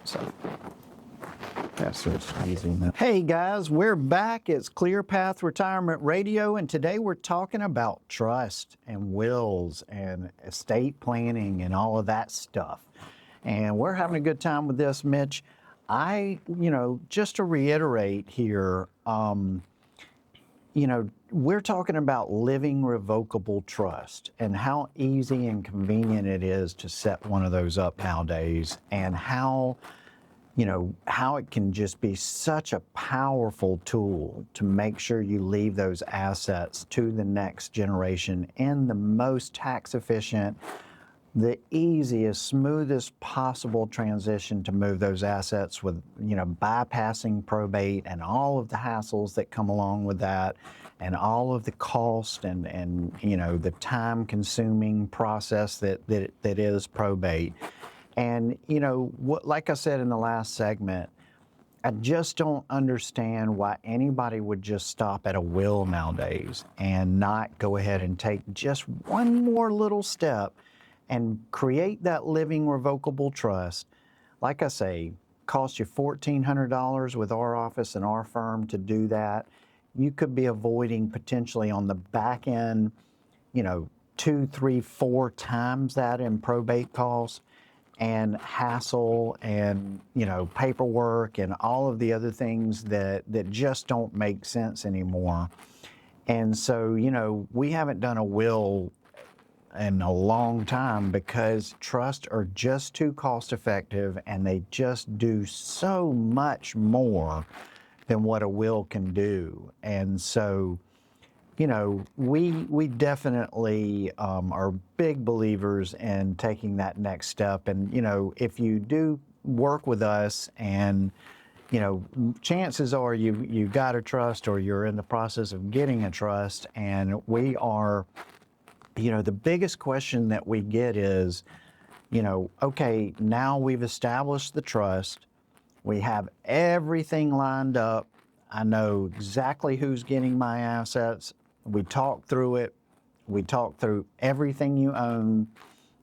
So that's just easy. Hey guys, we're back. It's Clear Path Retirement Radio, and today we're talking about trust and wills and estate planning and all of that stuff. And we're having a good time with this, Mitch. Just to reiterate here, we're talking about living revocable trust and how easy and convenient it is to set one of those up nowadays, and how it can just be such a powerful tool to make sure you leave those assets to the next generation in the most tax efficient, the easiest, smoothest possible transition to move those assets with, bypassing probate and all of the hassles that come along with that, and all of the cost and the time consuming process that is probate. And, like I said in the last segment, I just don't understand why anybody would just stop at a will nowadays and not go ahead and take just one more little step and create that living revocable trust. Like I say, cost you $1,400 with our office and our firm to do that. You could be avoiding potentially on the back end, 2, 3, 4 times that in probate costs and hassle and, paperwork and all of the other things that just don't make sense anymore. And so, we haven't done a will in a long time because trusts are just too cost effective, and they just do so much more than what a will can do. And so, we definitely are big believers in taking that next step. And, if you do work with us and, chances are you got a trust or you're in the process of getting a trust, and we are, the biggest question that we get is, okay, now we've established the trust. We have everything lined up. I know exactly who's getting my assets. We talk through it. We talk through everything you own,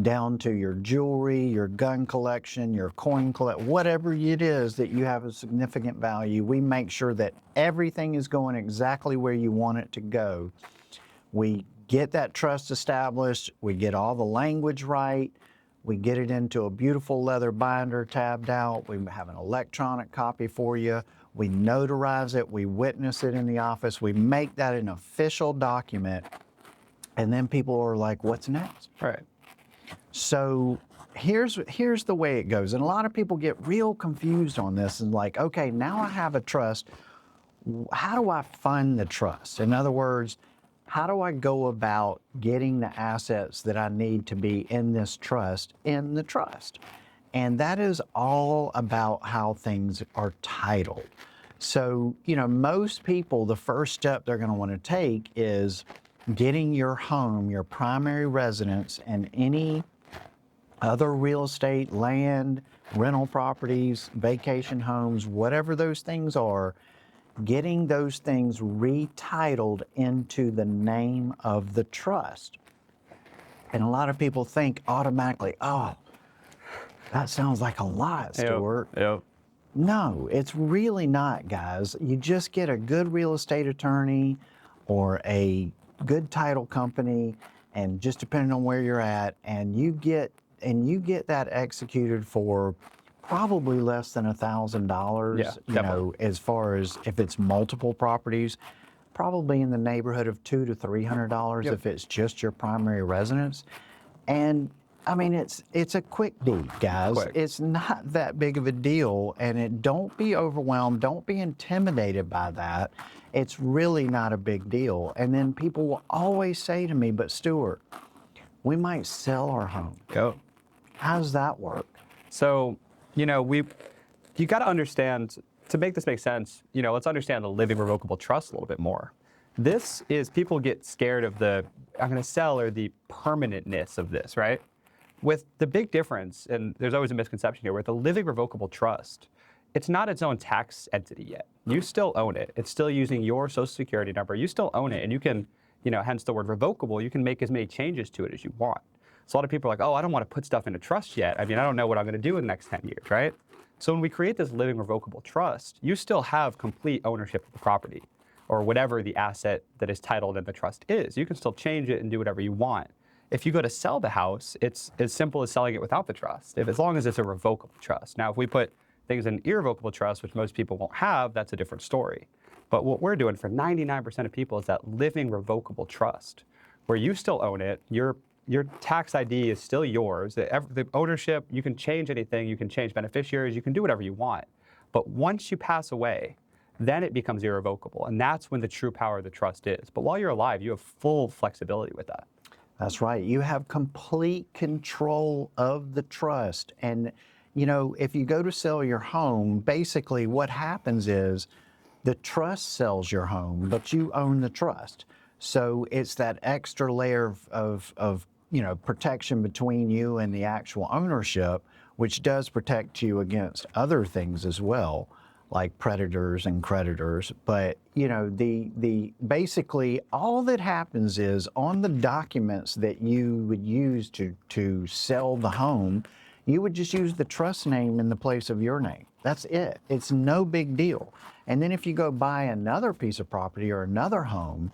down to your jewelry, your gun collection, your coin collection, whatever it is that you have a significant value. We make sure that everything is going exactly where you want it to go. We get that trust established. We get all the language right. We get it into a beautiful leather binder tabbed out. We have an electronic copy for you. We notarize it. We witness it in the office. We make that an official document. And then people are like, what's next? Right. So here's the way it goes. And a lot of people get real confused on this and like, okay, now I have a trust. How do I fund the trust? In other words, how do I go about getting the assets that I need to be in this trust in the trust? And that is all about how things are titled. So, most people, the first step they're going to want to take is getting your home, your primary residence, and any other real estate, land, rental properties, vacation homes, whatever those things are, getting those things retitled into the name of the trust. And a lot of people think automatically, oh, that sounds like a lot, Stewart. Yep. No, it's really not, guys. You just get a good real estate attorney or a good title company, and just depending on where you're at, and you get that executed for probably less than $1,000, as far as if it's multiple properties, probably in the neighborhood of $200 to $300 if it's just your primary residence. And I mean, it's a quick deed, guys. Quick. It's not that big of a deal, and don't be overwhelmed. Don't be intimidated by that. It's really not a big deal. And then people will always say to me, but Stewart, we might sell our home. Go. How does that work? So, you got to understand, to make this make sense, let's understand the living revocable trust a little bit more. This is, people get scared of the, I'm going to sell, or the permanentness of this, right? With the big difference, and there's always a misconception here, with the living revocable trust, it's not its own tax entity yet. You still own it. It's still using your social security number. You still own it, and you can, hence the word revocable, you can make as many changes to it as you want. So a lot of people are like, oh, I don't want to put stuff into trust yet. I mean, I don't know what I'm going to do in the next 10 years, right? So when we create this living revocable trust, you still have complete ownership of the property or whatever the asset that is titled in the trust is. You can still change it and do whatever you want. If you go to sell the house, it's as simple as selling it without the trust, as long as it's a revocable trust. Now, if we put things in irrevocable trust, which most people won't have, that's a different story. But what we're doing for 99% of people is that living revocable trust, where you still own it, your tax ID is still yours. The ownership, you can change anything, you can change beneficiaries, you can do whatever you want. But once you pass away, then it becomes irrevocable. And that's when the true power of the trust is. But while you're alive, you have full flexibility with that. That's right. You have complete control of the trust. And, you know, if you go to sell your home, basically what happens is the trust sells your home, but you own the trust. So it's that extra layer of you know, protection between you and the actual ownership, which does protect you against other things as well, like predators and creditors. But you know, the basically all that happens is on the documents that you would use to sell the home, you would just use the trust name in the place of your name. That's it. It's no big deal. And then if you go buy another piece of property or another home,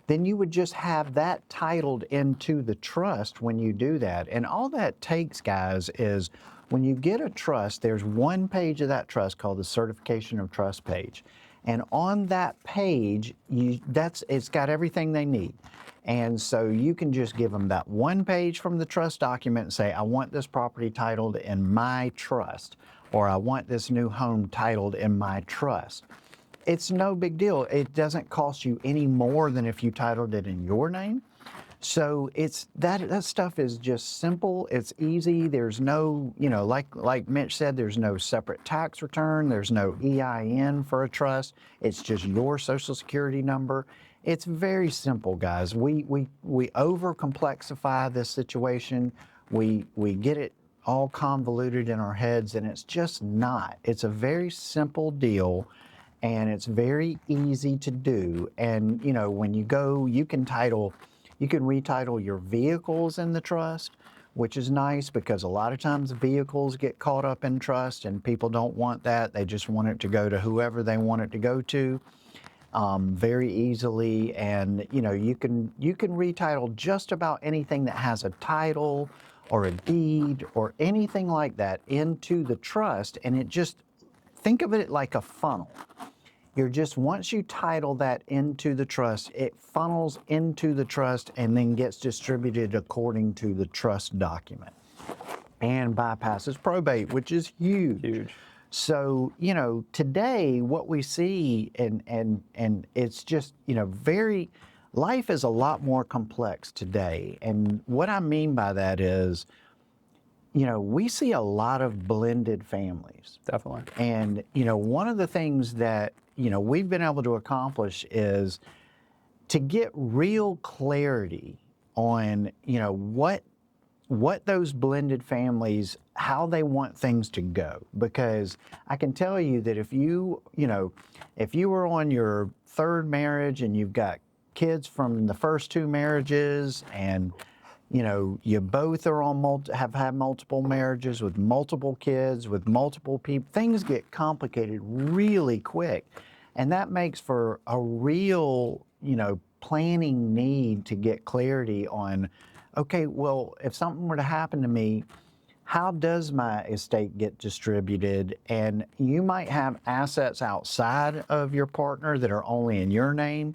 then you would just have that titled into the trust when you do that. And all that takes, guys, is when you get a trust, there's one page of that trust called the certification of trust page. And on that page, it's got everything they need. And so you can just give them that one page from the trust document and say, I want this property titled in my trust, or I want this new home titled in my trust. It's no big deal. It doesn't cost you any more than if you titled it in your name. So it's that stuff is just simple. It's easy. There's no, you know, like Mitch said, there's no separate tax return. There's no EIN for a trust. It's just your social security number. It's very simple, guys. We over complexify this situation. We get it all convoluted in our heads, and it's just not. It's a very simple deal. And it's very easy to do. And, you know, when you go, you can retitle your vehicles in the trust, which is nice because a lot of times vehicles get caught up in trust and people don't want that. They just want it to go to whoever they want it to go to very easily. And, you know, you can retitle just about anything that has a title or a deed or anything like that into the trust. And it just, think of it like a funnel. Once you title that into the trust, it funnels into the trust and then gets distributed according to the trust document and bypasses probate, which is huge. Huge. So, you know, today what we see, and it's just, you know, life is a lot more complex today. And what I mean by that is, you know, we see a lot of blended families. Definitely. And, you know, one of the things that, you know, we've been able to accomplish is to get real clarity on, you know, what those blended families, how they want things to go. Because I can tell you that if you were on your third marriage and you've got kids from the first two marriages, and you know, you both are have had multiple marriages with multiple kids, with multiple people, things get complicated really quick. And that makes for a real, you know, planning need to get clarity on, okay, well, if something were to happen to me, how does my estate get distributed? And you might have assets outside of your partner that are only in your name.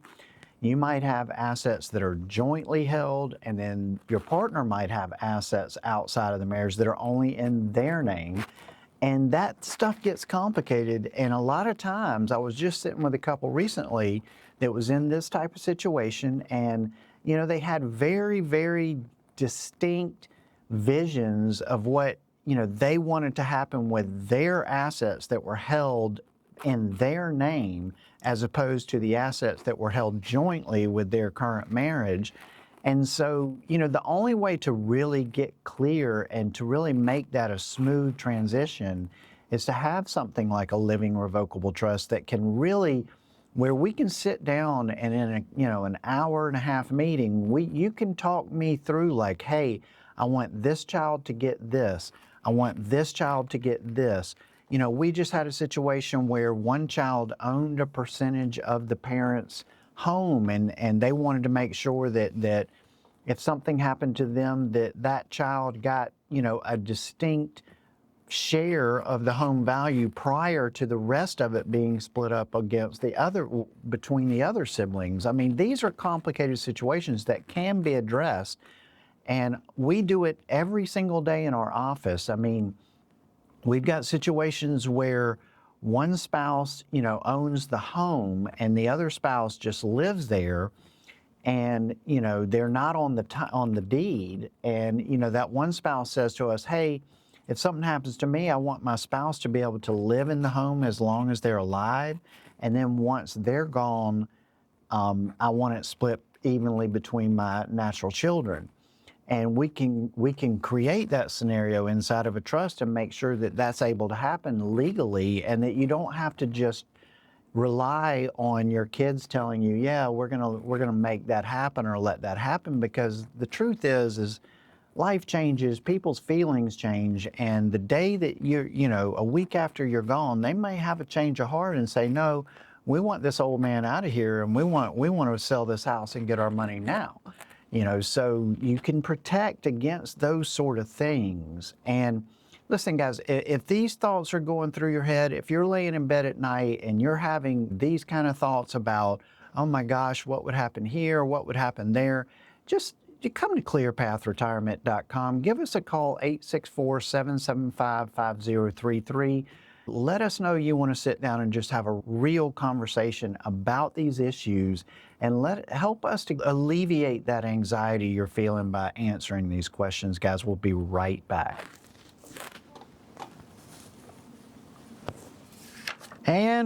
You might have assets that are jointly held, and then your partner might have assets outside of the marriage that are only in their name. And that stuff gets complicated. And a lot of times, I was just sitting with a couple recently that was in this type of situation, and you know, they had very, very distinct visions of what, you know, they wanted to happen with their assets that were held in their name, as opposed to the assets that were held jointly with their current marriage. And so, you know, the only way to really get clear and to really make that a smooth transition is to have something like a living revocable trust that can really, where we can sit down and in a, you know, an hour and a half meeting, you can talk me through like, hey, I want this child to get this. I want this child to get this. we just had a situation where one child owned a percentage of the parent's home, and they wanted to make sure that if something happened to them, that child got, a distinct share of the home value prior to the rest of it being split up between the other siblings. I mean, these are complicated situations that can be addressed, and we do it every single day in our office. I mean, we've got situations where one spouse, owns the home and the other spouse just lives there, and they're not on the deed, and that one spouse says to us, "Hey, if something happens to me, I want my spouse to be able to live in the home as long as they're alive, and then once they're gone, I want it split evenly between my natural children." And we can create that scenario inside of a trust and make sure that that's able to happen legally, and that you don't have to just rely on your kids telling you, "Yeah, we're gonna make that happen or let that happen," because the truth is life changes, people's feelings change, and the day that a week after you're gone, they may have a change of heart and say, "No, we want this old man out of here, and we want to sell this house and get our money now." So you can protect against those sort of things. And listen, guys, if these thoughts are going through your head, if you're laying in bed at night and you're having these kind of thoughts about, "Oh my gosh, what would happen here? What would happen there?" just you come to clearpathretirement.com. Give us a call, 864-775-5033. Let us know you want to sit down and just have a real conversation about these issues, and help us to alleviate that anxiety you're feeling by answering these questions. Guys, we'll be right back. And